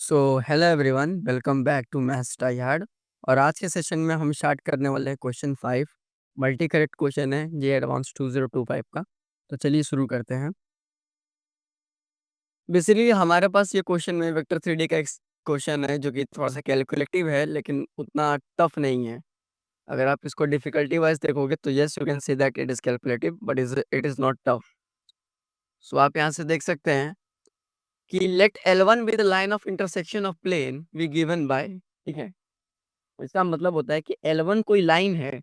So hello everyone, welcome back to maths try hard. और आज के सेशन में हम स्टार्ट करने वाले हैं क्वेश्चन 5। मल्टी करेक्ट क्वेश्चन है ये एडवांस 2025 का। तो चलिए शुरू करते हैं। बेसिकली हमारे पास ये क्वेश्चन में वेक्टर 3D का एक क्वेश्चन है जो कि थोड़ा सा कैलकुलेटिव है लेकिन उतना टफ नहीं है। अगर आप इसको डिफिकल्टी वाइज देखोगे तो yes you can say that it is calculative but it is not tough. So आप यहाँ से देख सकते हैं कि let L1 be the line of intersection of plane we given by. ठीक है, इसका मतलब होता है कि L1 कोई लाइन है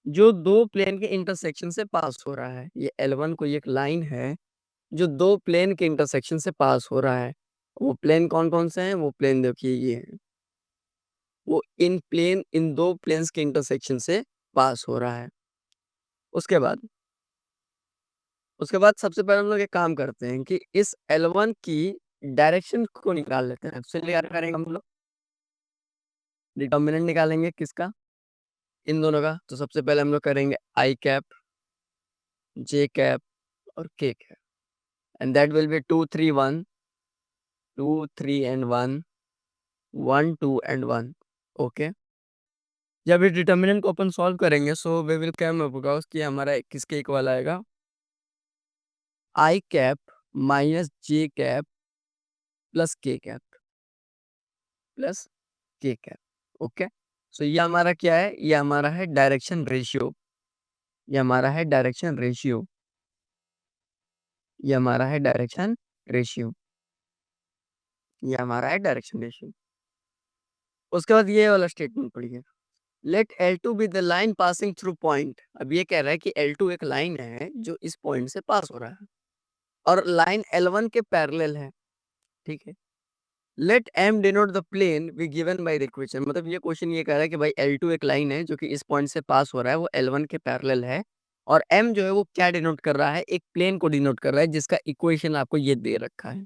जो दो प्लेन के इंटरसेक्शन से पास हो रहा है। ये L1 कोई एक लाइन है जो दो प्लेन के इंटरसेक्शन से पास हो रहा है। वो प्लेन कौन कौन से हैं? वो प्लेन देखिए ये है। वो इन दो प्लेन्स के इंटरसेक्शन से पास हो रहा है। उसके बाद सबसे पहले हम लोग एक काम करते हैं कि इस L1 की डायरेक्शन को निकाल लेते हैं। चलिए क्या करेंगे हम लोग, डिटर्मिनेंट निकालेंगे किसका? इन दोनों का। तो सबसे पहले हम लोग करेंगे आई कैप, जे कैप और के cap, and that will B 2 3 1, 2 3 and 1, 1 2 and 1। Okay, जब इस डिटर्मिनेंट को अपन सॉल्व करेंगे so we will come across कि हमारा किसके इक्वल आएगा, I cap minus J cap plus K cap plus K cap. Okay, so ये हमारा क्या है? ये हमारा है डायरेक्शन रेशियो। ये हमारा है डायरेक्शन रेशियो। ये हमारा है डायरेक्शन रेशियो। ये हमारा है डायरेक्शन रेशियो। उसके बाद ये वाला स्टेटमेंट पढ़िए, let L2 be the line passing through point. अब ये कह रहा है कि L2 एक लाइन है जो इस पॉइंट से पास हो रहा है और लाइन L1 के पैरेलल है। ठीक है, let M denote the plane we given by the equation. मतलब ये क्वेश्चन ये कह रहा है कि भाई L2 एक लाइन है जो कि इस पॉइंट से पास हो रहा है, वो L1 के पैरेलल है और M जो है वो क्या डिनोट कर रहा है? एक प्लेन को डिनोट कर रहा है जिसका इक्वेशन आपको ये दे रखा है।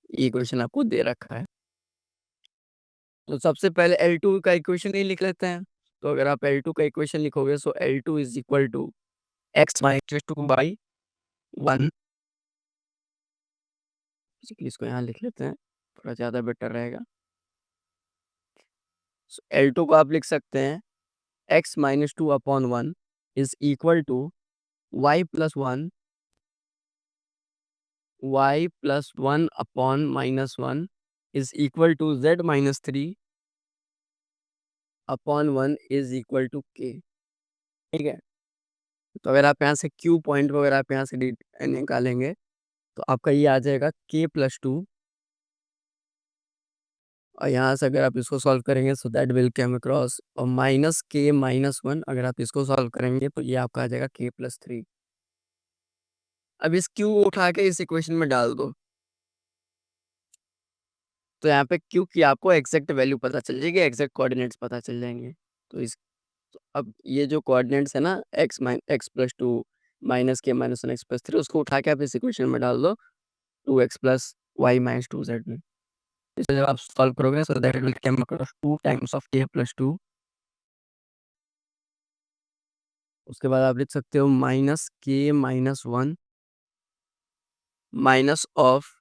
ये इक्वेशन आपको दे रखा है। तो सबसे पहले L2 का इक्वेशन ही लिख लेते हैं। तो अगर आप L2 का इक्वेशन लिखोगे so L2 is equal to x minus 2 by 1। इसको यहाँ लिख लेते हैं, थोड़ा ज़्यादा बेटर रहेगा। L2 को आप लिख सकते हैं x minus 2 upon 1 is equal to y plus 1 upon minus 1 is equal to z minus 3 upon 1 is equal to k। ठीक है, तो अगर आप यहाँ से q पॉइंट वगैरह आप यहाँ से निकालेंगे तो आपका ये आ जाएगा k प्लस 2 और यहाँ से अगर आप इसको सॉल्व करेंगे सो दैट विल कम अक्रॉस और माइनस k माइनस 1। अगर आप इसको सॉल्व करेंगे तो ये आपका आ जाएगा k प्लस 3। अब इस q उठा के इस इक्वेशन में डाल दो तो यहाँ पे q की आपको एग्जैक्ट वैल्यू पता चल जाएगी, एग्जैक्ट कोऑर्डिनेट्स पता चल जाएंगे। तो अब ये जो कोऑर्डिनेट्स है ना x plus 2 minus k minus 1 x plus 3, उसको उठा के आप इस इक्वेशन में डाल दो 2x plus Y minus 2z में। इसे जब आप सॉल्व करोगे so that will come across 2 times of k plus 2। उसके बाद आप लिख सकते हो minus k minus 1 minus of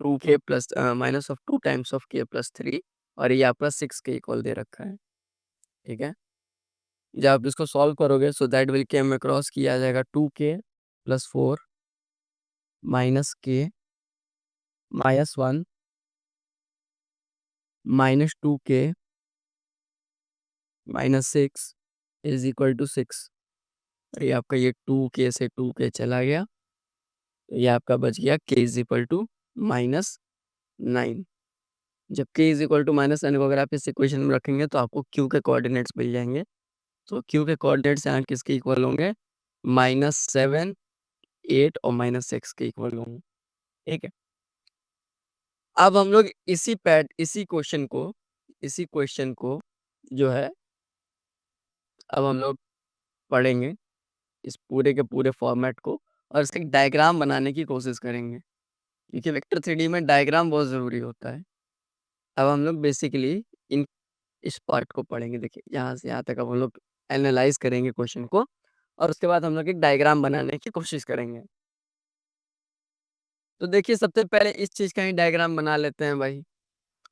2k plus minus of 2 times of k plus 3 और ये आपका 6k इक्वल दे रखा है। ठीक है, जब आप इसको सॉल्व करोगे so that will come across किया जाएगा 2k plus 4 minus k minus 1 minus 2k minus 6 is equal to 6। ये आपका ये 2k से 2k चला गया, तो ये आपका बच गया k is equal to minus 9। जब k is equal to minus 9 को अगर आप इस इक्वेशन में रखेंगे तो आपको q के कोऑर्डिनेट्स मिल जाएंगे। तो q के कोऑर्डिनेट्स यहाँ किसके इक्वल होंगे? -7 8 और -6 के इक्वल होंगे। ठीक है, अब हम लोग इसी क्वेश्चन को जो है अब हम लोग पढ़ेंगे इस पूरे के पूरे फॉर्मेट को और इसका एक डायग्राम बनाने की कोशिश करेंगे क्योंकि वेक्टर 3D में डायग्राम बहुत ज़रूरी होता है। अब हम लोग बेसिकली इन इस पार्ट को पढ़ेंगे। देखिए यहाँ से यहाँ तक अब हम लोग एनालाइज करेंगे क्वेश्चन को और उसके बाद हम लोग एक डायग्राम बनाने की कोशिश करेंगे। तो देखिए सबसे पहले इस चीज़ का ही डायग्राम बना लेते हैं भाई।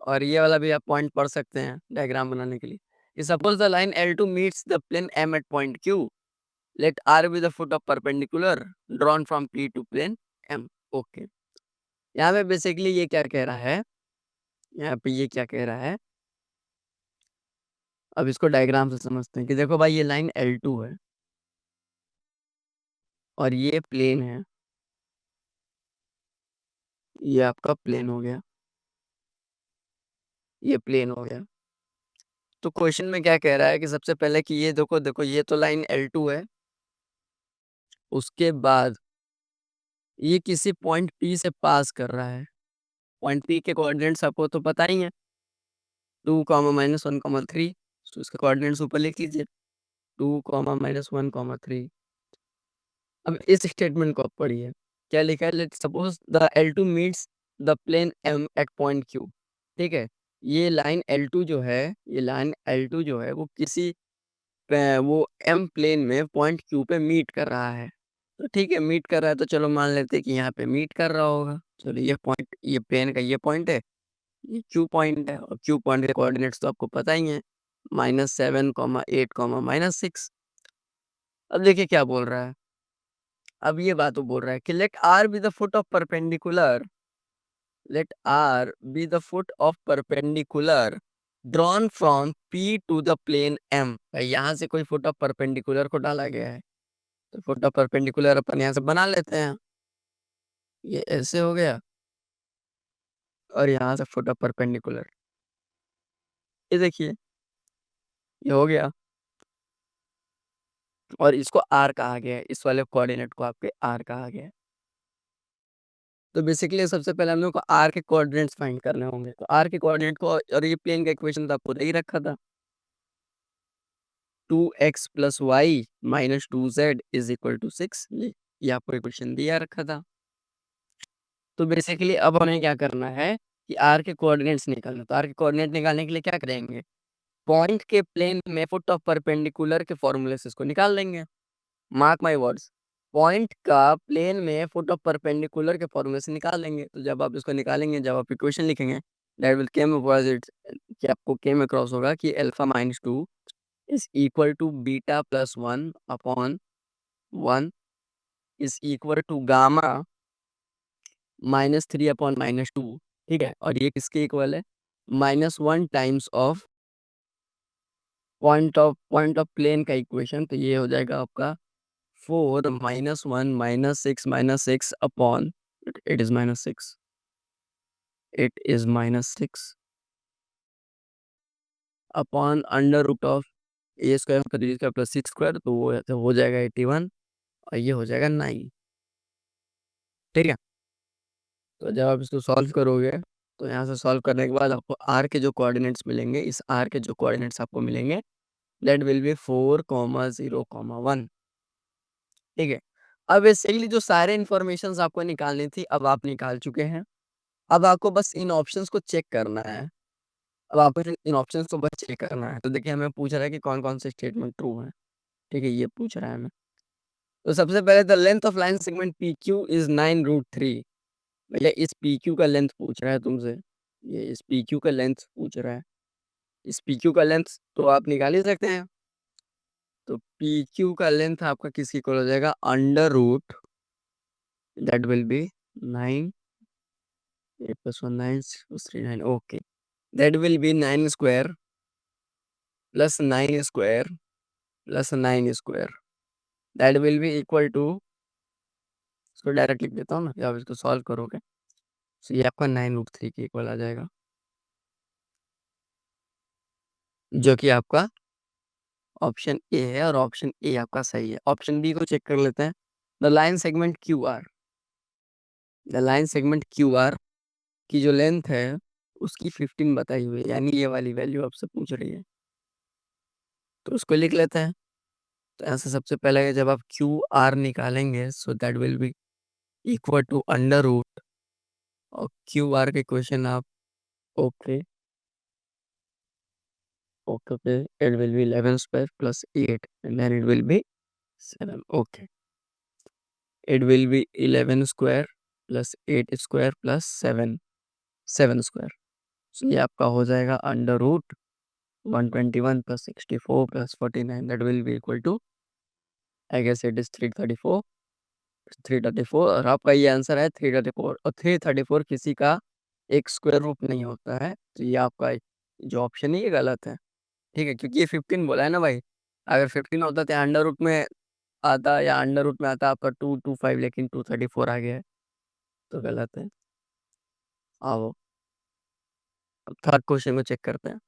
और ये वाला भी आप पॉइंट पढ़ सकते हैं डायग्राम बनाने के लिए। Suppose the line L2 meets the plane M at point Q, let R be the foot of perpendicular drawn from P to plane M। Okay, यहाँ पे बेसिकली ये क्या कह रहा है, यहाँ पे ये क्या कह रहा है, अब इसको डायग्राम से समझते हैं कि देखो भाई ये लाइन L2 है और ये प्लेन है, ये आपका प्लेन हो गया, ये प्लेन हो गया। तो क्वेश्चन में क्या कह रहा है कि सबसे पहले कि ये देखो देखो ये तो लाइन L2 है, उसके बाद ये किसी पॉइंट P से पास कर रहा है। पॉइंट P के कोऑर्डिनेट्स आपको तो पता ही है, 2, -1, 3। तो इसके कोऑर्डिनेट्स ऊपर लिख लीजिए, 2, -1, 3। अब इस स्टेटमेंट को आप पढ़िए, क्या लिखा है, let suppose the L2 meets the plane M at point Q। ठीक है, ये लाइन L2 जो है, ये लाइन L2 जो है वो किसी वो M प्लेन में पॉइंट Q पे मीट कर रहा है। तो ठीक है, मीट कर रहा है तो चलो मान लेते हैं कि यहाँ पे मीट कर रहा होगा। चलो ये पॉइंट, ये प्लेन का ये पॉइंट है, ये Q पॉइंट है, और Q पॉइंट के कोऑर्डिनेट्स तो आपको पता ही है, -7, -8, -6। अब देखिए क्या बोल रहा है, अब ये बात वो बोल रहा है कि let R be the foot of perpendicular, let R be the foot of perpendicular drawn from P to the plane M। यहाँ से कोई फुट ऑफ परपेंडिकुलर को डाला गया है, तो फुट ऑफ परपेंडिकुलर अपन यहाँ से बना लेते हैं, ये ऐसे हो गया, और यहाँ से फुट ऑफ परपेंडिकुलर, ये देखिए ये हो गया, और इसको R कहा गया है, इस वाले कोऑर्डिनेट को आपके R कहा गया है। तो बेसिकली सबसे पहले हम लोग को R के कोऑर्डिनेट्स फाइंड करने होंगे। तो R के कोऑर्डिनेट को, और ये प्लेन का इक्वेशन तो आपको दे ही रखा था, 2x + y - 2z = 6। ये आपको इक्वेशन दिया रखा था। तो बेसिकली अब हमें क्या करना है कि R के कोऑर्डिनेट्स निकालना। तो R के कोऑर्डिनेट निकालने के लिए क्या करेंगे, पॉइंट के प्लेन में फुट ऑफ परपेंडिकुलर के फॉर्मूले से इसको निकाल लेंगे। मार्क माय वर्ड्स, पॉइंट का प्लेन में फुट ऑफ परपेंडिकुलर के फॉर्मूले से निकाल लेंगे। तो जब आप इसको निकालेंगे, जब आप इक्वेशन लिखेंगे, दैट विल केम अपोजिट, कि आपको केम अक्रॉस होगा कि alpha - 2 is equal to beta + 1 upon 1 is equal to gamma -3 upon -2। ठीक है, और ये किसके इक्वल है, -1 times of point of plane का इक्वेशन। तो ये हो जाएगा आपका 4 - 1 - 6 - 6 upon, it is -6, it is -6 upon under root of a square + 3 square + 6 square, तो वो हो जाएगा 81, और ये हो जाएगा 9। ठीक है, तो जब आप इसको सॉल्व करोगे, तो यहाँ से सॉल्व करने के बाद आपको R के जो कोऑर्डिनेट्स मिलेंगे, इस R के जो कोऑर्डिनेट्स आपको मिलेंगे, दैट विल बी 4, 0, 1। ठीक है, अब बेसिकली जो सारे इन्फॉर्मेशन आपको निकालनी थी, अब आप निकाल चुके हैं। अब आपको बस इन ऑप्शंस को चेक करना है, अब आपको इन ऑप्शंस को बस चेक करना है। तो देखिए हमें पूछ रहा है कि कौन कौन से स्टेटमेंट ट्रू है। ठीक है, ये पूछ रहा है हमें। तो सबसे पहले the length of line segment PQ is 9√3। भैया इस PQ का लेंथ पूछ रहा है तुमसे, ये इस PQ का लेंथ पूछ रहा है। इस PQ का लेंथ तो आप निकाल ही सकते हैं। तो PQ का लेंथ आपका किसकी इक्वल हो जाएगा, under root, that will be 9, 8 + 1 9 + 3 9। Okay, that will be 9 square plus 9 square plus 9 square, that will be equal to, इसको डायरेक्ट लिख देता हूँ ना, जब इसको सॉल्व करोगे तो ये आपका 9√3 के इक्वल आ जाएगा, जो कि आपका ऑप्शन ए है, और ऑप्शन ए आपका सही है। ऑप्शन बी को चेक कर लेते हैं। The line segment QR, the line segment QR की जो लेंथ है उसकी 15 बताई हुई है, यानी ये वाली वैल्यू आपसे पूछ रही है, तो उसको लिख लेते हैं। तो ऐसे सबसे पहले जब आप QR निकालेंगे, so that will be equal to under root, और QR के क्वेश्चन आप, okay okay okay, it will be 11 square plus 8 and then it will be 7। Okay, it will be 11 square plus 8 square plus 7 square, So ये आपका हो जाएगा under root 121 + 64 + 49 that will be equal to I guess it is 334 और आपका ये answer है 334 और 334 किसी का एक स्क्वायर रूट नहीं होता है, तो ये आपका जो ऑप्शन है ये गलत है। ठीक है, क्योंकि ये 15 बोला है ना भाई, अगर 15 होता तो अंडर रूट में आता या अंडर रूट में आता आपका 225, लेकिन 234 आ गया है, तो गलत है। आओ अब थर्ड क्वेश्चन को चेक करते हैं।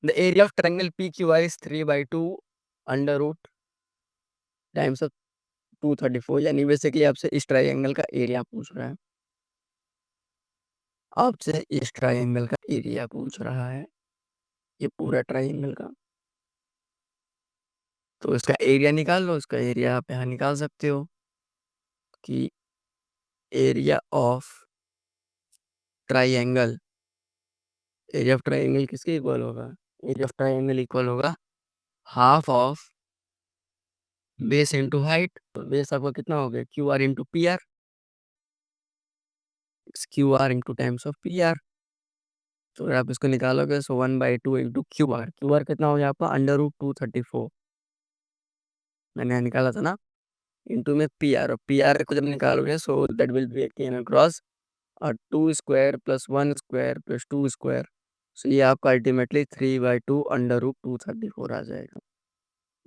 The area of triangle PQR is 3/2 under root times of 234, यानी बेसिकली आपसे इस ट्रायंगल का एरिया पूछ रहा है। आपसे इस ट्रायंगल का एरिया पूछ रहा है, ये पूरा ट्रायंगल का। तो इसका एरिया निकाल लो, इसका एरिया आप यहाँ निकाल सकते हो कि area of triangle, area of triangle किसके इक्वल होगा? एरिया ऑफ ट्रायंगल इक्वल होगा half of base into height. तो बेस आपका कितना हो गया? QR into PR, QR into times of PR। तो अगर आप इसको निकालोगे सो 1/2 इंटू QR कितना हो गया आपका? अंडर रूट 234 मैंने यहाँ निकाला था ना, इंटू में PR, और PR को जब निकालोगे so that will be can across और 2 square plus 1 square plus 2 square. So ये आपका अल्टीमेटली 3/2 अंडर रूट 234 आ जाएगा,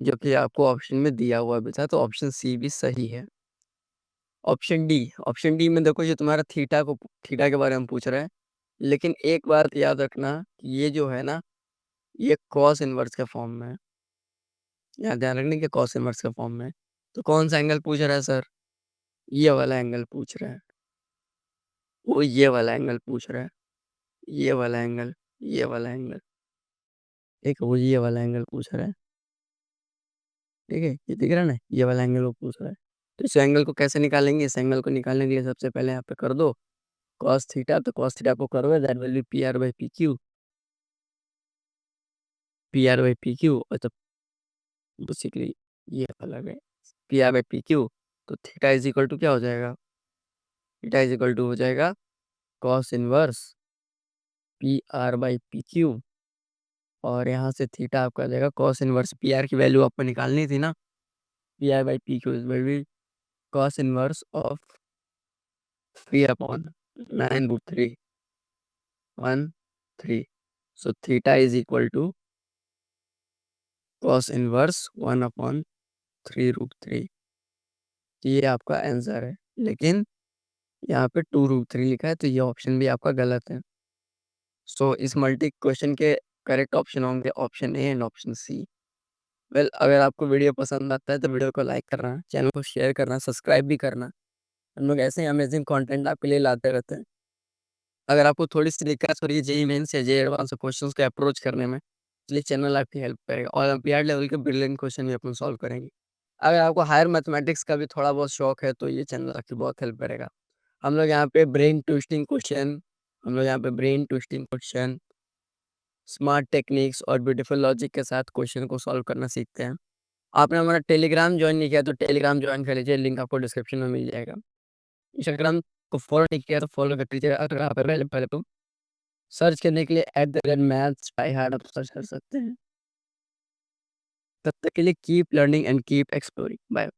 जो कि आपको ऑप्शन में दिया हुआ भी था, तो ऑप्शन सी भी सही है। ऑप्शन डी में देखो, ये तुम्हारा थीटा के बारे में पूछ रहा है, लेकिन एक बात याद रखना, ये जो है ना, ये कॉस इनवर्स के फॉर्म में है। यहाँ ध्यान रखने के कॉस इनवर्स के फॉर्म में है। तो कौन सा एंगल पूछ रहा है सर? ये वाला एंगल पूछ रहा है, वो ये वाला एंगल पूछ रहा है, ये वाला एंगल, ये वाला एंगल, ठीक है, वो ये वाला एंगल पूछ रहा है। ठीक है, ये दिख रहा है ना, ये वाला एंगल वो पूछ रहा है। तो इस एंगल को कैसे निकालेंगे? इस एंगल को निकालने के लिए सबसे पहले यहाँ पे कर दो cos थीटा, तो cos थीटा को करोगे that will B PR/PQ, PR/PQ, और तो बेसिकली ये अलग है PR/PQ। तो थीटा इज इक्वल टू क्या हो जाएगा? थीटा इज इक्वल टू हो जाएगा cos इनवर्स PR/PQ, और यहाँ से थीटा आपका आ जाएगा cos इनवर्स PR की वैल्यू आपको निकालनी थी ना, PR/PQ is will be cos inverse of 3/9√3 so theta is equal to cos inverse 1/3√3। ये आपका आंसर है, लेकिन यहाँ पे 2√3 लिखा है, तो ये ऑप्शन भी आपका गलत है। सो इस मल्टी क्वेश्चन के करेक्ट ऑप्शन होंगे option A and option C. Well, अगर आपको वीडियो पसंद आता है तो वीडियो को लाइक करना, चैनल को शेयर करना, सब्सक्राइब भी करना। हम लोग ऐसे ही अमेजिंग कंटेंट आपके लिए लाते रहते हैं। अगर आपको थोड़ी सी दिक्कत हो रही है जेईई मेंस या जेईई एडवांस क्वेश्चंस को अप्रोच करने में, इसलिए चैनल आपकी हेल्प करेगा, और ओलंपियाड लेवल के ब्रिलियंट क्वेश्चन भी अपन सॉल्व करेंगे। अगर आपको हायर मैथमेटिक्स का भी थोड़ा बहुत शौक है तो ये चैनल आपकी बहुत हेल्प करेगा। हम लोग यहाँ पे brain twisting question, smart techniques और ब्यूटीफुल लॉजिक के साथ क्वेश्चन को सॉल्व करना सीखते हैं। आपने हमारा टेलीग्राम ज्वाइन नहीं किया तो टेलीग्राम ज्वाइन कर लीजिए, लिंक आपको डिस्क्रिप्शन में मिल जाएगा। इंस्टाग्राम को फॉलो नहीं किया तो फॉलो कर लीजिए, अगर आप पहले तो सर्च करने के लिए @maths by heart आप सर्च कर सकते हैं। तब तक के लिए keep learning and keep exploring. Bye.